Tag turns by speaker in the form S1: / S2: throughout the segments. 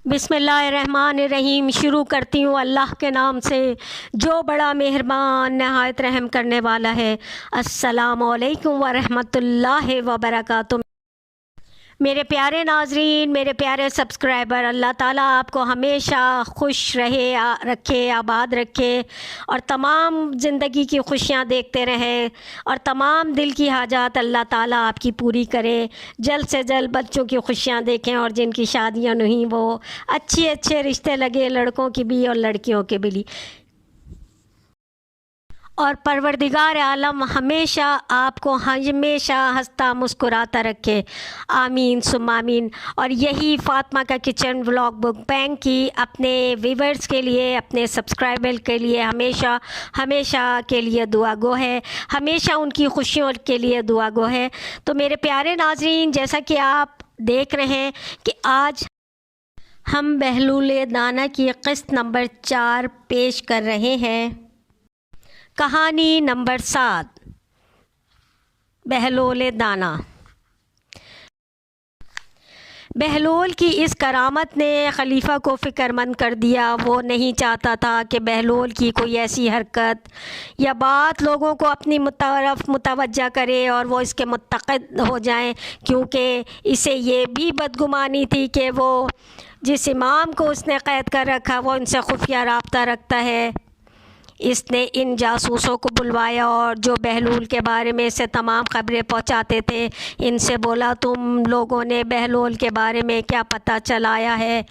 S1: بسم اللہ الرحمن الرحیم۔ شروع کرتی ہوں اللہ کے نام سے جو بڑا مہربان نہایت رحم کرنے والا ہے۔ السلام علیکم ورحمۃ اللہ وبرکاتہ۔ میرے پیارے ناظرین، میرے پیارے سبسکرائبر، اللہ تعالیٰ آپ کو ہمیشہ خوش رکھے، آباد رکھے اور تمام زندگی کی خوشیاں دیکھتے رہے اور تمام دل کی حاجات اللہ تعالیٰ آپ کی پوری کرے۔ جلد سے جلد بچوں کی خوشیاں دیکھیں اور جن کی شادیاں نہیں وہ اچھے رشتے لگے، لڑکوں کی بھی اور لڑکیوں کے بھی۔ اور پروردگار عالم ہمیشہ آپ کو ہمیشہ ہنستا مسکراتا رکھے، آمین ثم آمین۔ اور یہی فاطمہ کا کچن ولاگ بک بینک کی اپنے ویورز کے لیے، اپنے سبسکرائبر کے لیے ہمیشہ کے لیے دعا گو ہے، ہمیشہ ان کی خوشیوں کے لیے دعا گو ہے۔ تو میرے پیارے ناظرین، جیسا کہ آپ دیکھ رہے ہیں کہ آج ہم بہلول دانا کی قسط نمبر 4 پیش کر رہے ہیں۔ کہانی نمبر 7، بہلول دانا۔ بہلول کی اس کرامت نے خلیفہ کو فکر مند کر دیا۔ وہ نہیں چاہتا تھا کہ بہلول کی کوئی ایسی حرکت یا بات لوگوں کو اپنی طرف متوجہ کرے اور وہ اس کے متقد ہو جائیں، کیونکہ اسے یہ بھی بدگمانی تھی کہ وہ جس امام کو اس نے قید کر رکھا وہ ان سے خفیہ رابطہ رکھتا ہے۔ اس نے ان جاسوسوں کو بلوایا اور جو بہلول کے بارے میں اسے تمام خبریں پہنچاتے تھے، ان سے بولا تم لوگوں نے بہلول کے بارے میں کیا پتہ چلایا ہے؟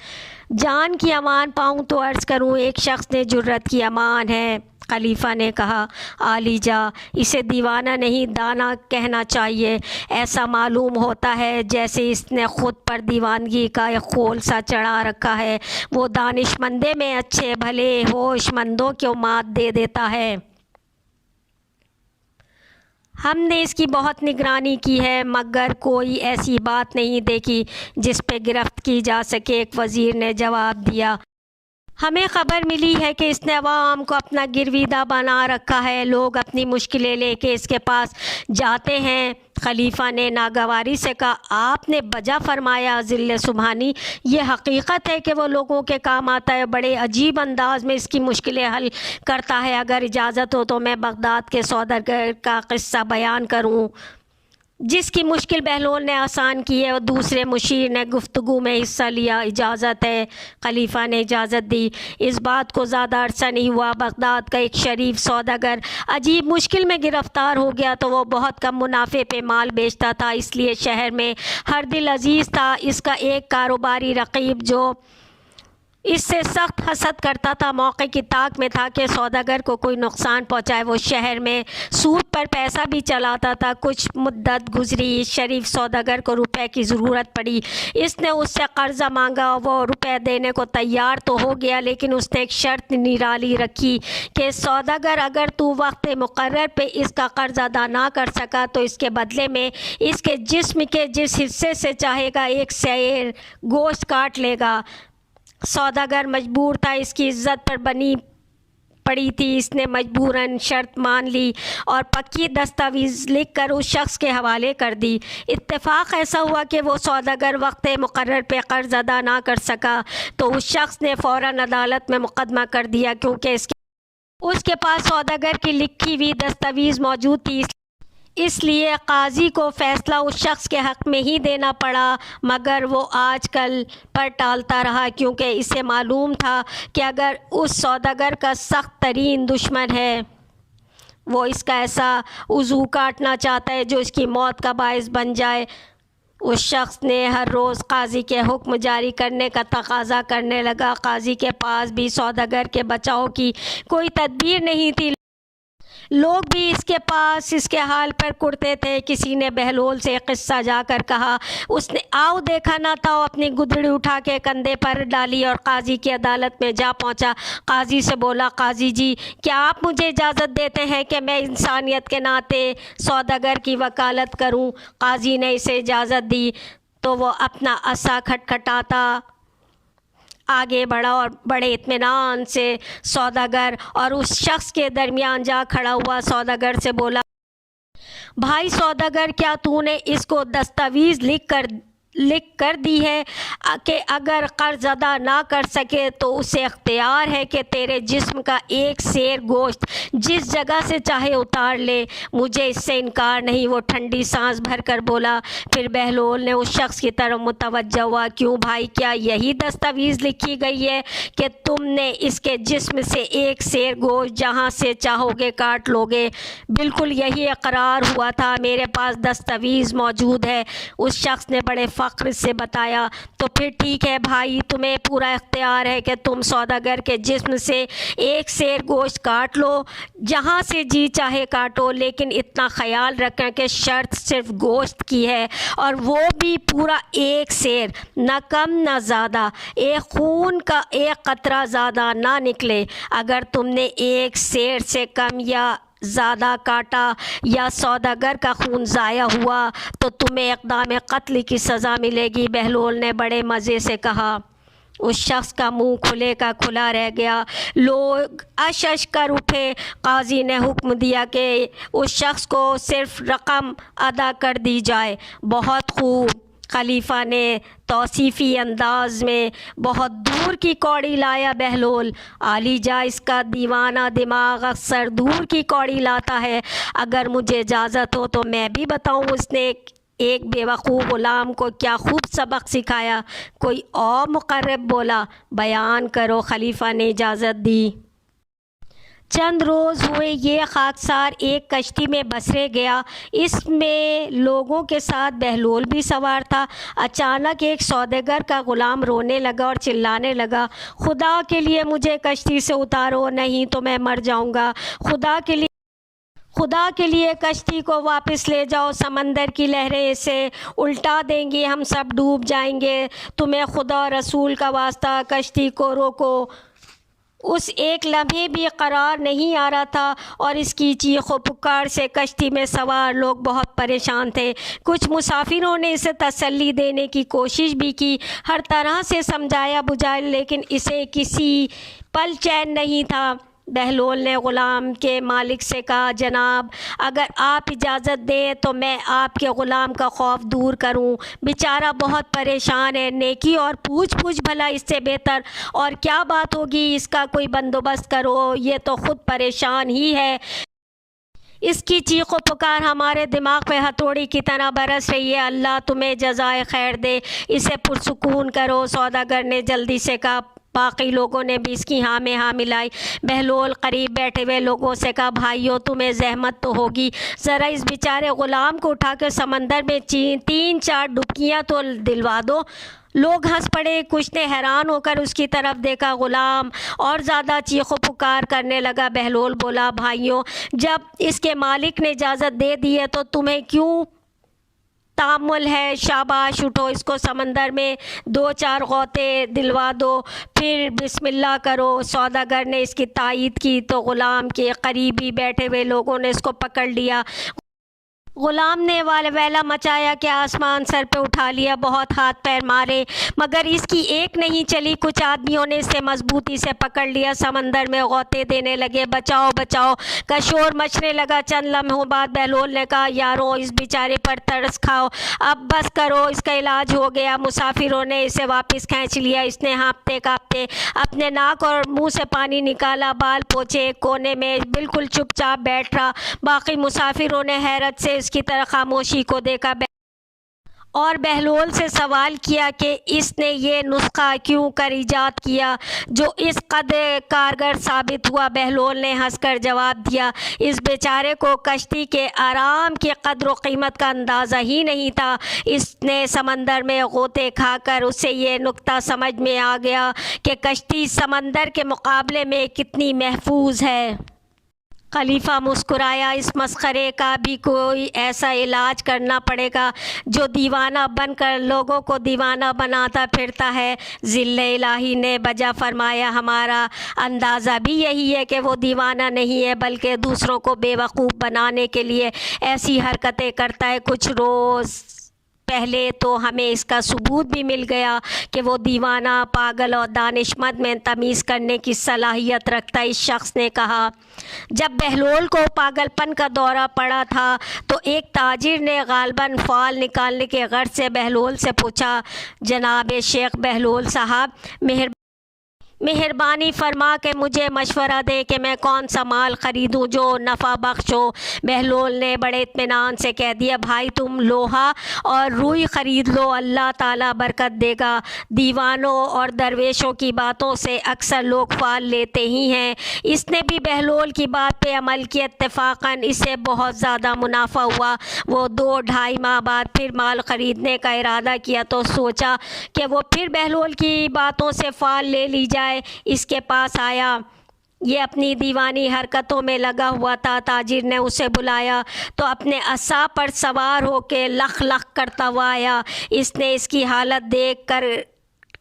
S1: جان کی امان پاؤں تو عرض کروں ایک شخص نے جرت کی امان ہے۔ خلیفہ نے کہا عالی جا، اسے دیوانہ نہیں دانا کہنا چاہیے۔ ایسا معلوم ہوتا ہے جیسے اس نے خود پر دیوانگی کا ایک خول سا چڑھا رکھا ہے۔ وہ دانش مندے میں اچھے بھلے ہوش مندوں کو مات دے دیتا ہے۔ ہم نے اس کی بہت نگرانی کی ہے مگر کوئی ایسی بات نہیں دیکھی جس پہ گرفت کی جا سکے۔ ایک وزیر نے جواب دیا، ہمیں خبر ملی ہے کہ اس نے عوام کو اپنا گرویدہ بنا رکھا ہے، لوگ اپنی مشکلیں لے کے اس کے پاس جاتے ہیں۔ خلیفہ نے ناگواری سے کہا آپ نے بجا فرمایا ذل سبحانی، یہ حقیقت ہے کہ وہ لوگوں کے کام آتا ہے، بڑے عجیب انداز میں اس کی مشکلیں حل کرتا ہے۔ اگر اجازت ہو تو میں بغداد کے سوداگر کا قصہ بیان کروں جس کی مشکل بہلول نے آسان کی ہے۔ اور دوسرے مشیر نے گفتگو میں حصہ لیا۔ اجازت ہے؟ خلیفہ نے اجازت دی۔ اس بات کو زیادہ عرصہ نہیں ہوا، بغداد کا ایک شریف سوداگر عجیب مشکل میں گرفتار ہو گیا تو وہ بہت کم منافع پہ مال بیچتا تھا، اس لیے شہر میں ہر دل عزیز تھا۔ اس کا ایک کاروباری رقیب جو اس سے سخت حسد کرتا تھا، موقع کی طاق میں تھا کہ سوداگر کو کوئی نقصان پہنچائے۔ وہ شہر میں سود پر پیسہ بھی چلاتا تھا۔ کچھ مدت گزری، اس شریف سوداگر کو روپے کی ضرورت پڑی۔ اس نے اس سے قرضہ مانگا، وہ روپے دینے کو تیار تو ہو گیا لیکن اس نے ایک شرط نرالی رکھی کہ سوداگر اگر تو وقت مقرر پہ اس کا قرض ادا نہ کر سکا تو اس کے بدلے میں اس کے جسم کے جس حصے سے چاہے گا ایک سیر گوشت کاٹ لے گا۔ سوداگر مجبور تھا، اس کی عزت پر بنی پڑی تھی، اس نے مجبوراً شرط مان لی اور پکی دستاویز لکھ کر اس شخص کے حوالے کر دی۔ اتفاق ایسا ہوا کہ وہ سوداگر وقت مقرر پہ قرض ادا نہ کر سکا تو اس شخص نے فوراً عدالت میں مقدمہ کر دیا، کیونکہ اس کے پاس سوداگر کی لکھی ہوئی دستاویز موجود تھی، اس لیے قاضی کو فیصلہ اس شخص کے حق میں ہی دینا پڑا۔ مگر وہ آج کل پر ٹالتا رہا کیونکہ اسے معلوم تھا کہ اگر اس سوداگر کا سخت ترین دشمن ہے، وہ اس کا ایسا عضو کاٹنا چاہتا ہے جو اس کی موت کا باعث بن جائے۔ اس شخص نے ہر روز قاضی کے حکم جاری کرنے کا تقاضا کرنے لگا۔ قاضی کے پاس بھی سوداگر کے بچاؤ کی کوئی تدبیر نہیں تھی، لوگ بھی اس کے پاس اس کے حال پر کڑتے تھے۔ کسی نے بہلول سے قصہ جا کر کہا، اس نے آؤ دیکھا نہ تھا، اپنی گدڑی اٹھا کے کندھے پر ڈالی اور قاضی کی عدالت میں جا پہنچا۔ قاضی سے بولا قاضی جی، کیا آپ مجھے اجازت دیتے ہیں کہ میں انسانیت کے ناطے سوداگر کی وکالت کروں؟ قاضی نے اسے اجازت دی تو وہ اپنا عصا کھٹکھٹاتا آگے بڑھا اور بڑے اطمینان سے سوداگر اور اس شخص کے درمیان جا کھڑا ہوا۔ سوداگر سے بولا بھائی سوداگر، کیا تو نے اس کو دستاویز لکھ کر لکھ کر دی ہے کہ اگر قرض ادا نہ کر سکے تو اسے اختیار ہے کہ تیرے جسم کا ایک سیر گوشت جس جگہ سے چاہے اتار لے، مجھے اس سے انکار نہیں۔ وہ ٹھنڈی سانس بھر کر بولا۔ پھر بہلول نے اس شخص کی طرف متوجہ ہوا۔ کیوں بھائی، کیا یہی دستاویز لکھی گئی ہے کہ تم نے اس کے جسم سے ایک سیر گوشت جہاں سے چاہو گے کاٹ لو گے؟ بالکل یہی اقرار ہوا تھا، میرے پاس دستاویز موجود ہے، اس شخص نے بڑے فخر سے بتایا۔ تو پھر ٹھیک ہے بھائی، تمہیں پورا اختیار ہے کہ تم سوداگر کے جسم سے ایک سیر گوشت کاٹ لو، جہاں سے جی چاہے کاٹو، لیکن اتنا خیال رکھیں کہ شرط صرف گوشت کی ہے، اور وہ بھی پورا ایک سیر، نہ کم نہ زیادہ، ایک خون کا ایک قطرہ زیادہ نہ نکلے۔ اگر تم نے ایک سیر سے کم یا زیادہ کاٹا یا سوداگر کا خون ضائع ہوا تو تمہیں اقدام قتل کی سزا ملے گی۔ بہلول نے بڑے مزے سے کہا۔ اس شخص کا منہ کھلے کا کھلا رہ گیا۔ لوگ اش اش کر اٹھے۔ قاضی نے حکم دیا کہ اس شخص کو صرف رقم ادا کر دی جائے۔ بہت خوب، خلیفہ نے توصیفی انداز میں بہت دور کی کوڑی لایا بہلول۔ عالی جا، اس کا دیوانہ دماغ اکثر دور کی کوڑی لاتا ہے۔ اگر مجھے اجازت ہو تو میں بھی بتاؤں اس نے ایک بیوقوف غلام کو کیا خوب سبق سکھایا۔ کوئی اور مقرب بولا۔ بیان کرو، خلیفہ نے اجازت دی۔ چند روز ہوئے یہ خاکسار ایک کشتی میں بسرے گیا، اس میں لوگوں کے ساتھ بہلول بھی سوار تھا۔ اچانک ایک سوداگر کا غلام رونے لگا اور چلانے لگا، خدا کے لیے مجھے کشتی سے اتارو، نہیں تو میں مر جاؤں گا۔ خدا کے لیے کشتی کو واپس لے جاؤ، سمندر کی لہریں اسے الٹا دیں گی، ہم سب ڈوب جائیں گے، تمہیں خدا اور رسول کا واسطہ کشتی کو روکو۔ اس ایک لمحے بھی قرار نہیں آ رہا تھا اور اس کی چیخ و پکار سے کشتی میں سوار لوگ بہت پریشان تھے۔ کچھ مسافروں نے اسے تسلی دینے کی کوشش بھی کی، ہر طرح سے سمجھایا بجھایا، لیکن اسے کسی پل چین نہیں تھا۔ بہلول نے غلام کے مالک سے کہا، جناب اگر آپ اجازت دیں تو میں آپ کے غلام کا خوف دور کروں، بیچارہ بہت پریشان ہے، نیکی اور پوچھ بھلا اس سے بہتر اور کیا بات ہوگی، اس کا کوئی بندوبست کرو، یہ تو خود پریشان ہی ہے، اس کی چیخ و پکار ہمارے دماغ پہ ہتھوڑی کی طرح برس رہی ہے، اللہ تمہیں جزائے خیر دے، اسے پرسکون کرو۔ سوداگر نے جلدی سے کہا۔ باقی لوگوں نے بھی اس کی ہاں میں ہاں ملائی۔ بہلول قریب بیٹھے ہوئے لوگوں سے کہا، بھائیو تمہیں زحمت تو ہوگی، ذرا اس بیچارے غلام کو اٹھا کے سمندر میں 3-4 ڈبکیاں تو دلوا دو۔ لوگ ہنس پڑے، کچھ نے حیران ہو کر اس کی طرف دیکھا۔ غلام اور زیادہ چیخ و پکار کرنے لگا۔ بہلول بولا، بھائیوں جب اس کے مالک نے اجازت دے دی ہے تو تمہیں کیوں تامل ہے؟ شاباش، اٹھو، اس کو سمندر میں 2-4 غوطے دلوا دو، پھر بسم اللہ کرو۔ سوداگر نے اس کی تائید کی تو غلام کے قریبی بیٹھے ہوئے لوگوں نے اس کو پکڑ لیا۔ غلام نے ویلا مچایا کہ آسمان سر پہ اٹھا لیا، بہت ہاتھ پیر مارے مگر اس کی ایک نہیں چلی۔ کچھ آدمیوں نے اسے مضبوطی سے پکڑ لیا، سمندر میں غوطے دینے لگے، بچاؤ بچاؤ کا شور مچنے لگا۔ چند لمحوں بعد بہلول نے کہا، یارو اس بیچارے پر ترس کھاؤ، اب بس کرو، اس کا علاج ہو گیا۔ مسافروں نے اسے واپس کھینچ لیا۔ اس نے ہانپتے کانپتے اپنے ناک اور منہ سے پانی نکالا، بال پوچھے، ایک کونے میں بالکل چپ چاپ بیٹھ رہا۔ باقی مسافروں نے حیرت سے اس کی طرح خاموشی کو دیکھا اور بہلول سے سوال کیا کہ اس نے یہ نسخہ کیوں کر ایجاد کیا جو اس قدر کارگر ثابت ہوا۔ بہلول نے ہنس کر جواب دیا، اس بیچارے کو کشتی کے آرام کی قدر و قیمت کا اندازہ ہی نہیں تھا۔ اس نے سمندر میں غوطے کھا کر اسے یہ نکتہ سمجھ میں آ گیا کہ کشتی سمندر کے مقابلے میں کتنی محفوظ ہے۔ خلیفہ مسکرایا، اس مسخرے کا بھی کوئی ایسا علاج کرنا پڑے گا جو دیوانہ بن کر لوگوں کو دیوانہ بناتا پھرتا ہے۔ ذل الہی نے بجا فرمایا، ہمارا اندازہ بھی یہی ہے کہ وہ دیوانہ نہیں ہے بلکہ دوسروں کو بے وقوف بنانے کے لیے ایسی حرکتیں کرتا ہے۔ کچھ روز پہلے تو ہمیں اس کا ثبوت بھی مل گیا کہ وہ دیوانہ، پاگل اور دانشمند میں تمیز کرنے کی صلاحیت رکھتا ہے۔ اس شخص نے کہا، جب بہلول کو پاگل پن کا دورہ پڑا تھا تو ایک تاجر نے غالباً فال نکالنے کے غرض سے بہلول سے پوچھا، جناب شیخ بہلول صاحب، مہربانی فرما کے مجھے مشورہ دیں کہ میں کون سا مال خریدوں جو نفع بخش ہو۔ بہلول نے بڑے اطمینان سے کہہ دیا، بھائی تم لوہا اور روئی خرید لو، اللہ تعالیٰ برکت دے گا۔ دیوانوں اور درویشوں کی باتوں سے اکثر لوگ فال لیتے ہی ہیں۔ اس نے بھی بہلول کی بات پہ عمل کیا، اتفاقاً اسے بہت زیادہ منافع ہوا۔ وہ 2-2.5 ماہ بعد پھر مال خریدنے کا ارادہ کیا تو سوچا کہ وہ پھر بہلول کی باتوں سے فال لے لی جائے۔ اس کے پاس آیا، یہ اپنی دیوانی حرکتوں میں لگا ہوا تھا۔ تاجر نے اسے بلایا تو اپنے عصا پر سوار ہو کے لخ لخ کرتا ہوا آیا۔ اس نے اس کی حالت دیکھ کر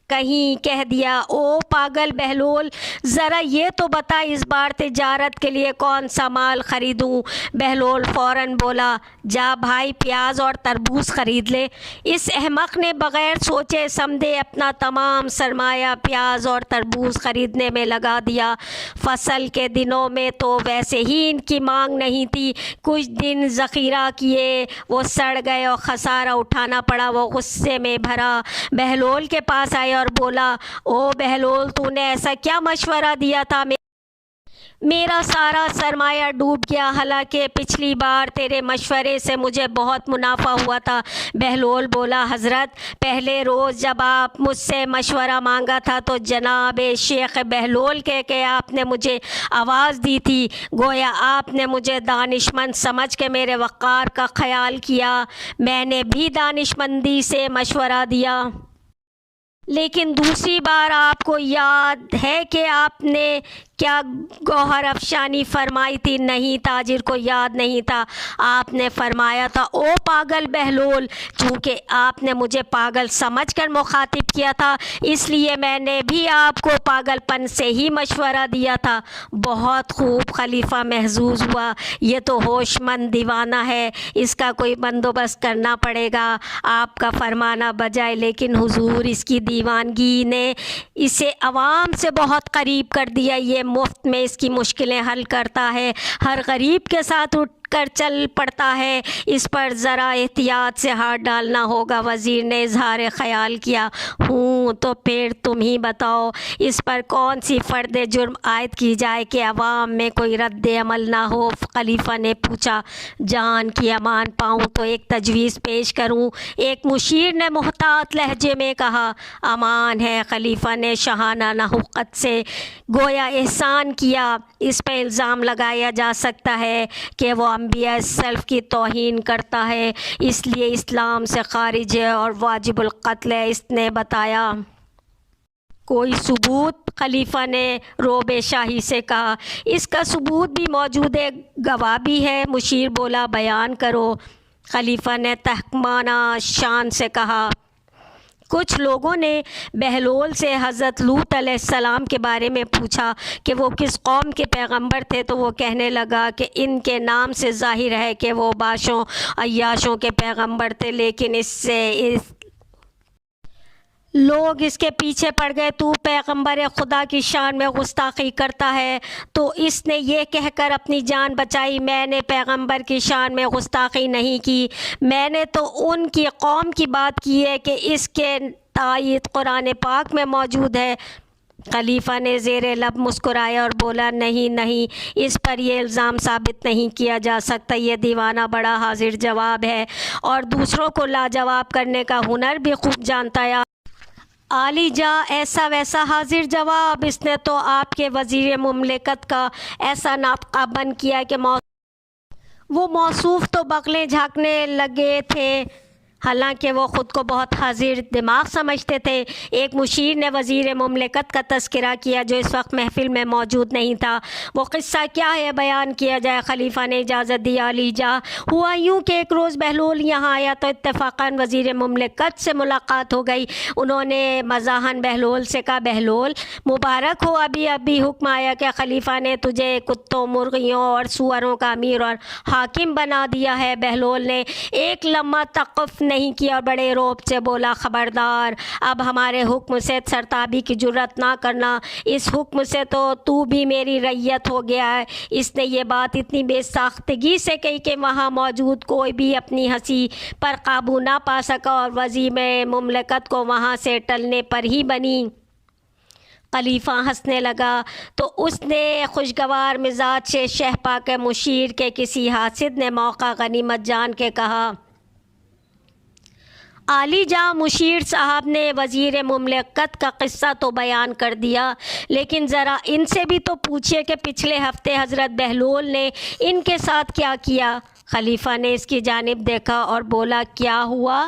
S1: کہیں کہہ دیا، او پاگل بہلول، ذرا یہ تو بتا اس بار تجارت کے لیے کون سا مال خریدوں؟ بہلول فوراً بولا، جا بھائی پیاز اور تربوز خرید لے۔ اس احمق نے بغیر سوچے سمجھے اپنا تمام سرمایہ پیاز اور تربوز خریدنے میں لگا دیا۔ فصل کے دنوں میں تو ویسے ہی ان کی مانگ نہیں تھی، کچھ دن ذخیرہ کیے وہ سڑ گئے اور خسارہ اٹھانا پڑا۔ وہ غصے میں بھرا بہلول کے پاس آیا اور بولا، او بہلول، تو نے ایسا کیا مشورہ دیا تھا؟ میرا سارا سرمایہ ڈوب گیا، حالانکہ پچھلی بار تیرے مشورے سے مجھے بہت منافع ہوا تھا۔ بہلول بولا، حضرت، پہلے روز جب آپ مجھ سے مشورہ مانگا تھا تو جناب شیخ بہلول کہہ کے آپ نے مجھے آواز دی تھی، گویا آپ نے مجھے دانشمند سمجھ کے میرے وقار کا خیال کیا۔ میں نے بھی دانشمندی سے مشورہ دیا، لیکن دوسری بار آپ کو یاد ہے کہ آپ نے کیا گوہر افشانی فرمائی تھی؟ نہیں، تاجر کو یاد نہیں تھا۔ آپ نے فرمایا تھا، او پاگل بہلول، چونکہ آپ نے مجھے پاگل سمجھ کر مخاطب کیا تھا، اس لیے میں نے بھی آپ کو پاگل پن سے ہی مشورہ دیا تھا۔ بہت خوب، خلیفہ محظوظ ہوا، یہ تو ہوش مند دیوانہ ہے، اس کا کوئی بندوبست کرنا پڑے گا۔ آپ کا فرمانا بجائے، لیکن حضور، اس کی دیوانگی نے اسے عوام سے بہت قریب کر دیا، یہ مفت میں اس کی مشکلیں حل کرتا ہے، ہر غریب کے ساتھ اٹھ کر چل پڑتا ہے، اس پر ذرا احتیاط سے ہاتھ ڈالنا ہوگا۔ وزیر نے اظہار خیال کیا، ہوں، تو پھر تم ہی بتاؤ اس پر کون سی فرد جرم عائد کی جائے کہ عوام میں کوئی رد عمل نہ ہو؟ خلیفہ نے پوچھا، جان کی امان پاؤں تو ایک تجویز پیش کروں؟ ایک مشیر نے محتاط لہجے میں کہا۔ امان ہے، خلیفہ نے شاہانہ نحوست سے گویا احسان کیا، اس پہ الزام لگایا جا سکتا ہے کہ وہ انبیاء سلف کی توہین کرتا ہے، اس لیے اسلام سے خارج ہے اور واجب القتل ہے۔ اس نے بتایا، کوئی ثبوت؟ خلیفہ نے روب شاہی سے کہا، اس کا ثبوت بھی موجود ہے، گواہ بھی ہے۔ مشیر بولا، بیان کرو۔ خلیفہ نے تحکمانہ شان سے کہا، کچھ لوگوں نے بہلول سے حضرت لوط علیہ السلام کے بارے میں پوچھا کہ وہ کس قوم کے پیغمبر تھے، تو وہ کہنے لگا کہ ان کے نام سے ظاہر ہے کہ وہ باشوں عیاشوں کے پیغمبر تھے، لیکن لوگ اس کے پیچھے پڑ گئے، تو پیغمبر خدا کی شان میں گستاخی کرتا ہے۔ تو اس نے یہ کہہ کر اپنی جان بچائی، میں نے پیغمبر کی شان میں گستاخی نہیں کی، میں نے تو ان کی قوم کی بات کی ہے کہ اس کے تائید قرآن پاک میں موجود ہے۔ خلیفہ نے زیر لب مسکرایا اور بولا، نہیں، اس پر یہ الزام ثابت نہیں کیا جا سکتا، یہ دیوانہ بڑا حاضر جواب ہے اور دوسروں کو لاجواب کرنے کا ہنر بھی خوب جانتا ہے۔ عالی جا، ایسا ویسا حاضر جواب؟ اس نے تو آپ کے وزیر مملکت کا ایسا ناطقہ بند کیا کہ وہ موصوف تو بغلیں جھانکنے لگے تھے، حالانکہ وہ خود کو بہت حاضر دماغ سمجھتے تھے۔ ایک مشیر نے وزیر مملکت کا تذکرہ کیا جو اس وقت محفل میں موجود نہیں تھا۔ وہ قصہ کیا ہے، بیان کیا جائے؟ خلیفہ نے اجازت دی۔ عالی جا، ہوا یوں کہ ایک روز بہلول یہاں آیا تو اتفاقاً وزیر مملکت سے ملاقات ہو گئی۔ انہوں نے مزاحاً بہلول سے کہا، بہلول، مبارک ہو، ابھی حکم آیا کہ خلیفہ نے تجھے کتوں، مرغیوں اور سوروں کا امیر اور حاکم بنا دیا ہے۔ بہلول نے ایک لمحہ توقف نہیں نہیں کی اور بڑے رعب سے بولا، خبردار، اب ہمارے حکم سے سرتابی کی جرات نہ کرنا، اس حکم سے تو بھی میری رعیت ہو گیا ہے۔ اس نے یہ بات اتنی بے ساختگی سے کہی کہ وہاں موجود کوئی بھی اپنی ہنسی پر قابو نہ پا سکا اور وزیر مملکت کو وہاں سے ٹلنے پر ہی بنی۔ خلیفہ ہنسنے لگا تو اس نے خوشگوار مزاج سے شہپا کے مشیر کے کسی حاسد نے موقع غنیمت جان کے کہا، عالی جاں مشیر صاحب نے وزیر مملکت کا قصہ تو بیان کر دیا، لیکن ذرا ان سے بھی تو پوچھئے کہ پچھلے ہفتے حضرت بہلول نے ان کے ساتھ کیا کیا۔ خلیفہ نے اس کی جانب دیکھا اور بولا، کیا ہوا؟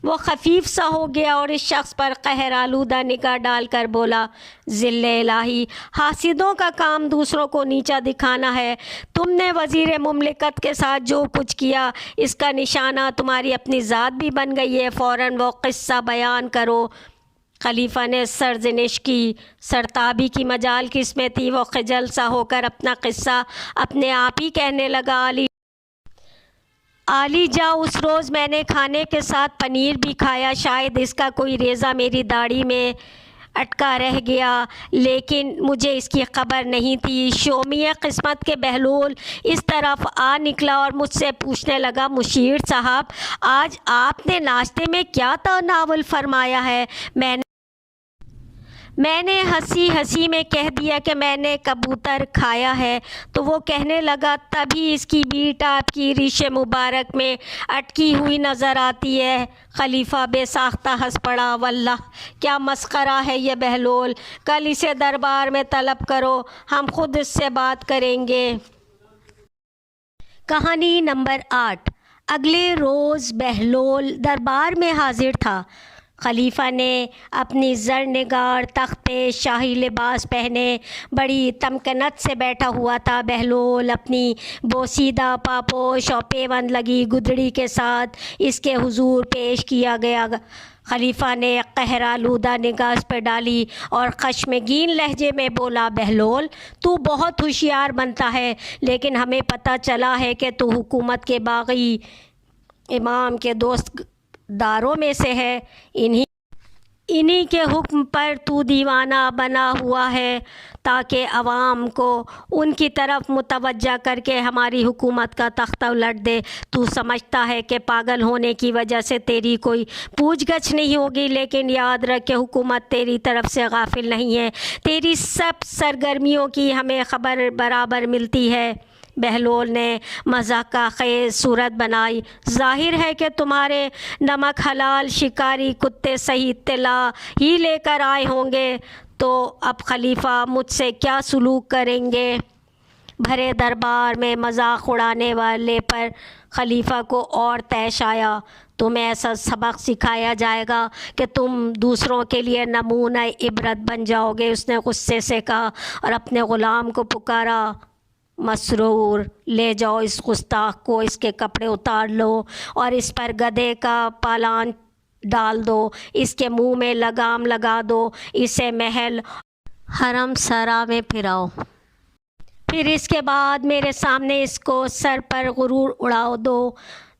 S1: وہ خفیف سا ہو گیا اور اس شخص پر قہر آلودہ نگاہ ڈال کر بولا، ذل الہی، حاسدوں کا کام دوسروں کو نیچا دکھانا ہے۔ تم نے وزیر مملکت کے ساتھ جو کچھ کیا اس کا نشانہ تمہاری اپنی ذات بھی بن گئی ہے، فوراً وہ قصہ بیان کرو۔ خلیفہ نے سرزنش کی، سرتابی کی مجال کس میں تھی؟ وہ خجل سا ہو کر اپنا قصہ اپنے آپ ہی کہنے لگا، عالی جاں، اس روز میں نے کھانے کے ساتھ پنیر بھی کھایا، شاید اس کا کوئی ریزہ میری داڑھی میں اٹکا رہ گیا، لیکن مجھے اس کی خبر نہیں تھی۔ شومی قسمت کے بہلول اس طرف آ نکلا اور مجھ سے پوچھنے لگا، مشیر صاحب، آج آپ نے ناشتے میں کیا تناول فرمایا ہے؟ میں نے ہنسی میں کہہ دیا کہ میں نے کبوتر کھایا ہے، تو وہ کہنے لگا، تبھی اس کی بیٹ آپ کی ریش مبارک میں اٹکی ہوئی نظر آتی ہے۔ خلیفہ بے ساختہ ہنس پڑا، واللہ کیا مسخرہ ہے یہ بہلول، کل اسے دربار میں طلب کرو، ہم خود اس سے بات کریں گے۔ کہانی نمبر 8۔ اگلے روز بہلول دربار میں حاضر تھا۔ خلیفہ نے اپنی زرنگار تخت پہ شاہی لباس پہنے بڑی تمکنت سے بیٹھا ہوا تھا۔ بہلول اپنی بوسیدہ پاپوش اور پیوند لگی گدڑی کے ساتھ اس کے حضور پیش کیا گیا۔ خلیفہ نے قہر آلودہ نگاہ اس پہ ڈالی اور خشمگین لہجے میں بولا، بہلول، تو بہت ہوشیار بنتا ہے، لیکن ہمیں پتہ چلا ہے کہ تو حکومت کے باغی امام کے دوست داروں میں سے ہے، انہی کے حکم پر تو دیوانہ بنا ہوا ہے تاکہ عوام کو ان کی طرف متوجہ کر کے ہماری حکومت کا تختہ الٹ دے۔ تو سمجھتا ہے کہ پاگل ہونے کی وجہ سے تیری کوئی پوچھ گچھ نہیں ہوگی، لیکن یاد رکھ کہ حکومت تیری طرف سے غافل نہیں ہے، تیری سب سرگرمیوں کی ہمیں خبر برابر ملتی ہے۔ بہلول نے مضحکہ خیز صورت بنائی، ظاہر ہے کہ تمہارے نمک حلال شکاری کتے صحیح اطلاع ہی لے کر آئے ہوں گے، تو اب خلیفہ مجھ سے کیا سلوک کریں گے؟ بھرے دربار میں مذاق اڑانے والے پر خلیفہ کو اور طیش آیا۔ تمہیں ایسا سبق سکھایا جائے گا کہ تم دوسروں کے لیے نمونہ عبرت بن جاؤ گے، اس نے غصے سے کہا اور اپنے غلام کو پکارا، مسرور، لے جاؤ اس گستاخ کو، اس کے کپڑے اتار لو اور اس پر گدھے کا پالان ڈال دو، اس کے منہ میں لگام لگا دو، اسے محل حرم سرا میں پھراؤ، پھر اس کے بعد میرے سامنے اس کو سر پر غرور اڑاؤ دو۔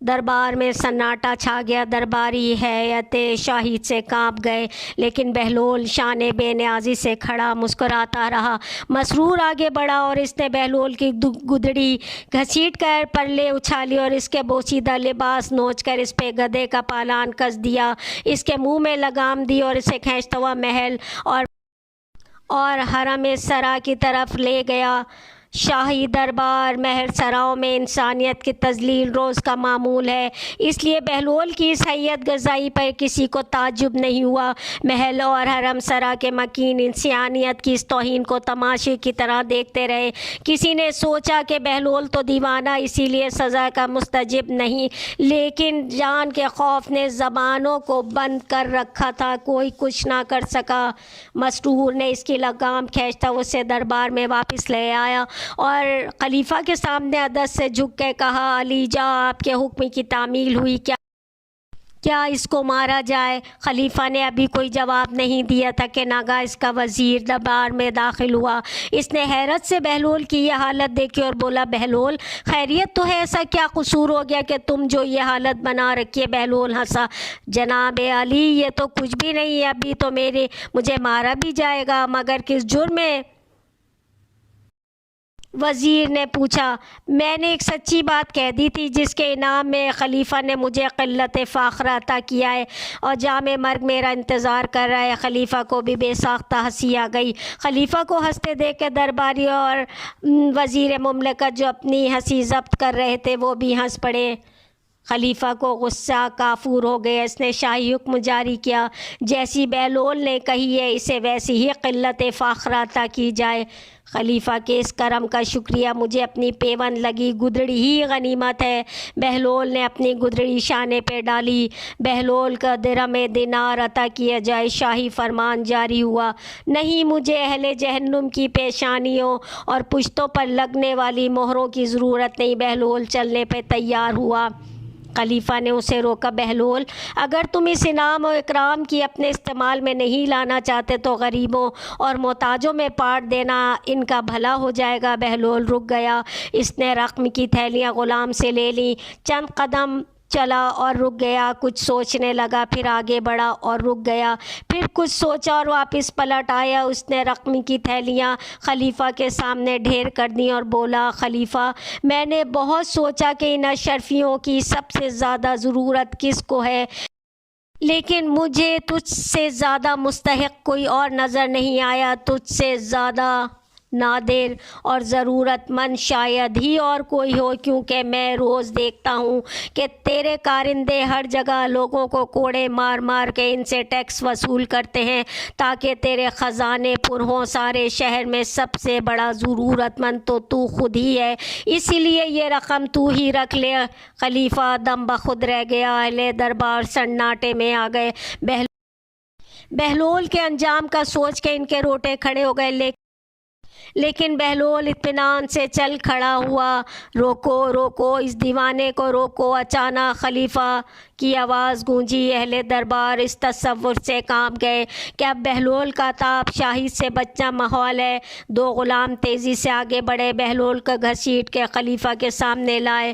S1: دربار میں سناٹا چھا گیا، درباری ہیئت شاہی سے کانپ گئے، لیکن بہلول شان بے نیازی سے کھڑا مسکراتا رہا۔ مسرور آگے بڑھا اور اس نے بہلول کی گدڑی گھسیٹ کر پرلے اچھالی اور اس کے بوسیدہ لباس نوچ کر اس پہ گدھے کا پالان کس دیا، اس کے منہ میں لگام دی اور اسے کھینچتا ہوا محل اور حرم سرا کی طرف لے گیا۔ شاہی دربار مہر سراؤں میں انسانیت کی تذلیل روز کا معمول ہے، اس لیے بہلول کی اس ہیئت گزائی پر کسی کو تعجب نہیں ہوا۔ محل اور حرم سرا کے مکین انسانیت کی اس توہین کو تماشے کی طرح دیکھتے رہے۔ کسی نے سوچا کہ بہلول تو دیوانہ اسی لیے سزا کا مستحق نہیں، لیکن جان کے خوف نے زبانوں کو بند کر رکھا تھا، کوئی کچھ نہ کر سکا۔ مسرور نے اس کی لگام کھینچتا اسے دربار میں واپس لے آیا اور خلیفہ کے سامنے ادب سے جھک کے کہا، علی جاں، آپ کے حکم کی تعمیل ہوئی، کیا اس کو مارا جائے؟ خلیفہ نے ابھی کوئی جواب نہیں دیا تھا کہ ناگہاں اس کا وزیر دربار میں داخل ہوا۔ اس نے حیرت سے بہلول کی یہ حالت دیکھی اور بولا، بہلول خیریت تو ہے؟ ایسا کیا قصور ہو گیا کہ تم جو یہ حالت بنا رکھی ہے؟ بہلول ہنسا، جناب عالی یہ تو کچھ بھی نہیں ہے، ابھی تو مجھے مارا بھی جائے گا، مگر کس جرم میں؟ وزیر نے پوچھا۔ میں نے ایک سچی بات کہہ دی تھی جس کے انعام میں خلیفہ نے مجھے قلت فاخر عطا کیا ہے اور جام مرگ میرا انتظار کر رہا ہے۔ خلیفہ کو بھی بے ساختہ ہنسی آ گئی۔ خلیفہ کو ہنستے دیکھ کے درباری اور وزیر مملکت جو اپنی ہنسی ضبط کر رہے تھے وہ بھی ہنس پڑے۔ خلیفہ کو غصہ کافور ہو گیا۔ اس نے شاہی حکم جاری کیا، جیسی بہلول نے کہی ہے اسے ویسی ہی قلت فاخر عطا کی جائے۔ خلیفہ کے اس کرم کا شکریہ، مجھے اپنی پیوند لگی گدڑی ہی غنیمت ہے۔ بہلول نے اپنی گدڑی شانے پہ ڈالی۔ بہلول کا درہم دینار عطا کیا جائے۔ شاہی فرمان جاری ہوا، نہیں مجھے اہل جہنم کی پیشانیوں اور پشتوں پر لگنے والی مہروں کی ضرورت نہیں۔ بہلول چلنے پہ تیار ہوا۔ خلیفہ نے اسے روکا، بہلول اگر تم اس انعام و اکرام کی اپنے استعمال میں نہیں لانا چاہتے تو غریبوں اور محتاجوں میں بانٹ دینا، ان کا بھلا ہو جائے گا۔ بہلول رک گیا۔ اس نے رقم کی تھیلیاں غلام سے لے لیں، چند قدم چلا اور رک گیا، کچھ سوچنے لگا، پھر آگے بڑھا اور رک گیا، پھر کچھ سوچا اور واپس پلٹ آیا۔ اس نے رقم کی تھیلیاں خلیفہ کے سامنے ڈھیر کر دیں اور بولا، خلیفہ میں نے بہت سوچا کہ ان اشرفیوں کی سب سے زیادہ ضرورت کس کو ہے، لیکن مجھے تجھ سے زیادہ مستحق کوئی اور نظر نہیں آیا۔ تجھ سے زیادہ نادر اور ضرورت مند شاید ہی اور کوئی ہو، کیونکہ میں روز دیکھتا ہوں کہ تیرے کارندے ہر جگہ لوگوں کو کوڑے مار مار کے ان سے ٹیکس وصول کرتے ہیں تاکہ تیرے خزانے پر ہوں۔ سارے شہر میں سب سے بڑا ضرورت مند تو خود ہی ہے، اسی لیے یہ رقم تو ہی رکھ لے۔ خلیفہ دم بخود رہ گیا۔ اہل دربار سناٹے میں آ گئے۔ بہلول کے انجام کا سوچ کے ان کے روٹے کھڑے ہو گئے، لیکن بہلول اطمینان سے چل کھڑا ہوا۔ روکو روکو، اس دیوانے کو روکو! اچانک خلیفہ کی آواز گونجی۔ اہل دربار اس تصور سے کانپ گئے کہ اب بہلول کا تاب شاہی سے بچنا محال ہے۔ دو غلام تیزی سے آگے بڑھے، بہلول کو گھسیٹ کے خلیفہ کے سامنے لائے۔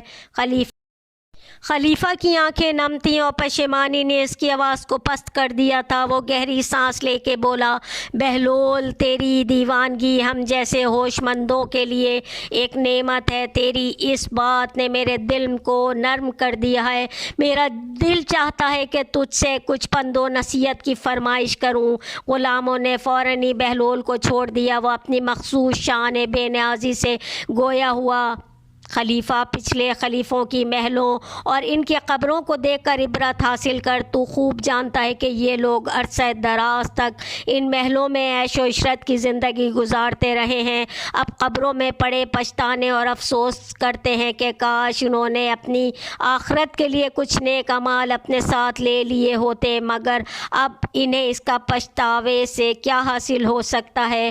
S1: خلیفہ کی آنکھیں نم تھیں اور پشیمانی نے اس کی آواز کو پست کر دیا تھا۔ وہ گہری سانس لے کے بولا، بہلول تیری دیوانگی ہم جیسے ہوش مندوں کے لیے ایک نعمت ہے۔ تیری اس بات نے میرے دل کو نرم کر دیا ہے۔ میرا دل چاہتا ہے کہ تجھ سے کچھ پند و نصیحت کی فرمائش کروں۔ غلاموں نے فوراً ہی بہلول کو چھوڑ دیا۔ وہ اپنی مخصوص شان بے نیازی سے گویا ہوا۔ خلیفہ پچھلے خلیفوں کی محلوں اور ان کی قبروں کو دیکھ کر عبرت حاصل کر۔ تو خوب جانتا ہے کہ یہ لوگ عرصہ دراز تک ان محلوں میں عیش و عشرت کی زندگی گزارتے رہے ہیں، اب قبروں میں پڑے پچھتانے اور افسوس کرتے ہیں کہ کاش انہوں نے اپنی آخرت کے لیے کچھ نیک اعمال اپنے ساتھ لے لیے ہوتے، مگر اب انہیں اس کا پچھتاوے سے کیا حاصل ہو سکتا ہے۔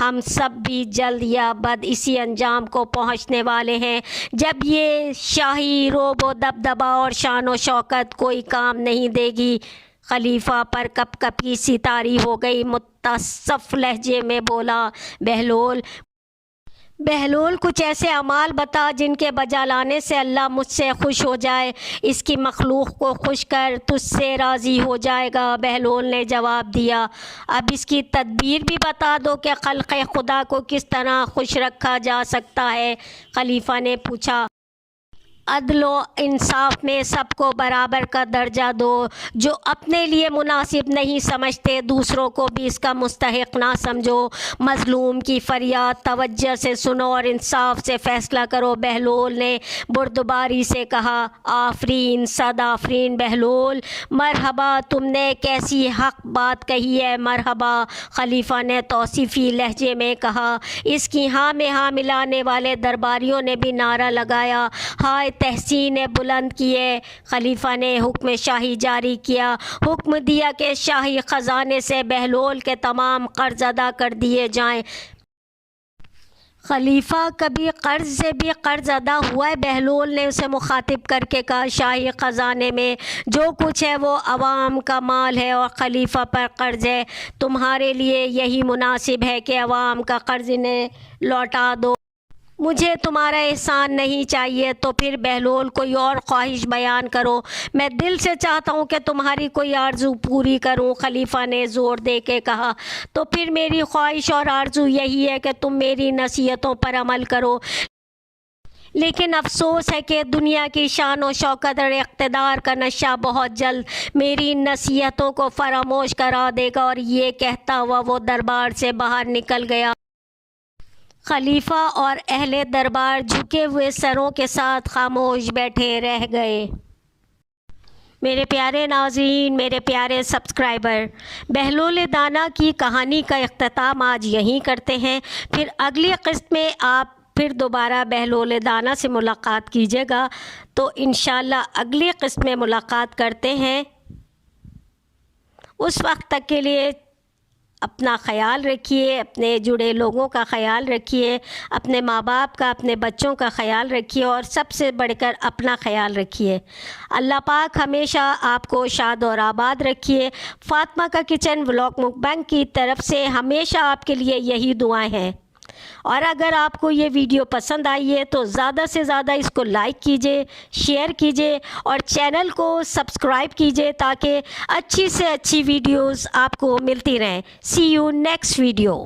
S1: ہم سب بھی جلد یا بد اسی انجام کو پہنچنے والے ہیں، جب یہ شاہی رعب و دبدبہ اور شان و شوکت کوئی کام نہیں دے گی۔ خلیفہ پر کپ کپی سی طاری ہو گئی۔ متصف لہجے میں بولا، بہلول کچھ ایسے اعمال بتا جن کے بجا لانے سے اللہ مجھ سے خوش ہو جائے، اس کی مخلوق کو خوش کر تجھ سے راضی ہو جائے گا۔ بہلول نے جواب دیا، اب اس کی تدبیر بھی بتا دو کہ خلق خدا کو کس طرح خوش رکھا جا سکتا ہے۔ خلیفہ نے پوچھا، عدل و انصاف میں سب کو برابر کا درجہ دو، جو اپنے لیے مناسب نہیں سمجھتے دوسروں کو بھی اس کا مستحق نہ سمجھو، مظلوم کی فریاد توجہ سے سنو اور انصاف سے فیصلہ کرو۔ بہلول نے بردباری سے کہا، آفرین صد آفرین بہلول، مرحبا، تم نے کیسی حق بات کہی ہے، مرحبا۔ خلیفہ نے توصیفی لہجے میں کہا۔ اس کی ہاں میں ہاں ملانے والے درباریوں نے بھی نعرہ لگایا، ہائے تحسین بلند کیے۔ خلیفہ نے حکم شاہی جاری کیا، حکم دیا کہ شاہی خزانے سے بہلول کے تمام قرض ادا کر دیے جائیں۔ خلیفہ کبھی قرض سے بھی قرض ادا ہوا ہے؟ بہلول نے اسے مخاطب کر کے کہا، شاہی خزانے میں جو کچھ ہے وہ عوام کا مال ہے اور خلیفہ پر قرض ہے۔ تمہارے لیے یہی مناسب ہے کہ عوام کا قرض انہیں لوٹا دو۔ مجھے تمہارا احسان نہیں چاہیے۔ تو پھر بہلول کوئی اور خواہش بیان کرو، میں دل سے چاہتا ہوں کہ تمہاری کوئی آرزو پوری کروں۔ خلیفہ نے زور دے کے کہا، تو پھر میری خواہش اور آرزو یہی ہے کہ تم میری نصیحتوں پر عمل کرو، لیکن افسوس ہے کہ دنیا کی شان و شوکت اور اقتدار کا نشہ بہت جلد میری نصیحتوں کو فراموش کرا دے گا۔ اور یہ کہتا ہوا وہ دربار سے باہر نکل گیا۔ خلیفہ اور اہل دربار جھکے ہوئے سروں کے ساتھ خاموش بیٹھے رہ گئے۔ میرے پیارے ناظرین، میرے پیارے سبسکرائبر، بہلول دانا کی کہانی کا اختتام آج یہیں کرتے ہیں۔ پھر اگلی قسط میں آپ پھر دوبارہ بہلول دانا سے ملاقات کیجیے گا، تو انشاءاللہ اگلی قسط میں ملاقات کرتے ہیں۔ اس وقت تک کے لیے اپنا خیال رکھیے، اپنے جڑے لوگوں کا خیال رکھیے، اپنے ماں باپ کا، اپنے بچوں کا خیال رکھیے، اور سب سے بڑھ کر اپنا خیال رکھیے۔ اللہ پاک ہمیشہ آپ کو شاد اور آباد رکھیے۔ فاطمہ کا کچن ولاگ مکبنگ کی طرف سے ہمیشہ آپ کے لیے یہی دعائیں ہیں۔ اور اگر آپ کو یہ ویڈیو پسند آئی ہے تو زیادہ سے زیادہ اس کو لائک کیجئے، شیئر کیجئے اور چینل کو سبسکرائب کیجئے تاکہ اچھی سے اچھی ویڈیوز آپ کو ملتی رہیں۔ سی یو نیکسٹ ویڈیو۔